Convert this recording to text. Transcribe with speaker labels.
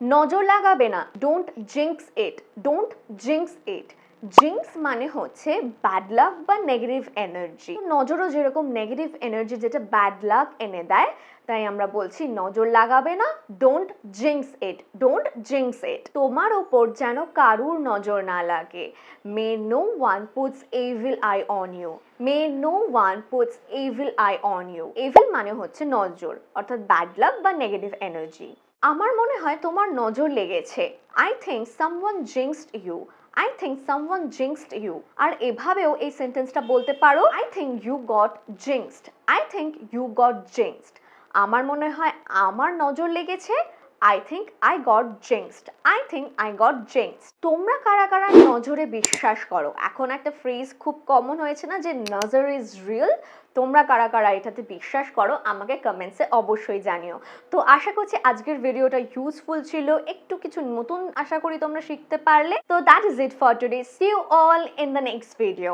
Speaker 1: নজর লাগাবে না, ডোন্ট জিঙ্কস ইট, ডোন্ট জিঙ্কস ইট। জিঙ্কস মানে হচ্ছে ব্যাড লাক বা নেগেটিভ এনার্জি। নজরও যেরকম নেগেটিভ এনার্জি যেটা ব্যাড লাক এনে দেয়, তাই আমরা বলছি নজর লাগাবে না, ডোন্ট জিঙ্কস ইট, ডোন্ট জিঙ্কস ইট। তোমার ওপর যেন কারুর নজর না লাগে। May no one puts evil eye on you, may no one puts evil eye on you. Evil মানে হচ্ছে নজর, অর্থাৎ ব্যাড লাক বা নেগেটিভ এনার্জি। আমার মনে হয় তোমার নজর লেগেছে। I think someone jinxed you, I think someone jinxed you. আর এভাবেও এই সেন্টেন্সটা বলতে পারো, I think you got jinxed, I think you got jinxed. আমার মনে হয় আমার নজর লেগেছে, I think I got jinxed, I think I got jinxed. তোমরা কারা কারা নজরে বিশ্বাস করো? এখন একটা ফ্রেজ খুব কমন হয়েছে না, যে নজর ইজ রিয়েল। তোমরা কারা কারা এটাতে বিশ্বাস করো আমাকে কমেন্টসে অবশ্যই জানিও। তো আশা করছি আজকের ভিডিওটা ইউজফুল ছিল, একটু কিছু নতুন আশা করি তোমরা শিখতে পারলে। তো that is it for today, see you all in the next video.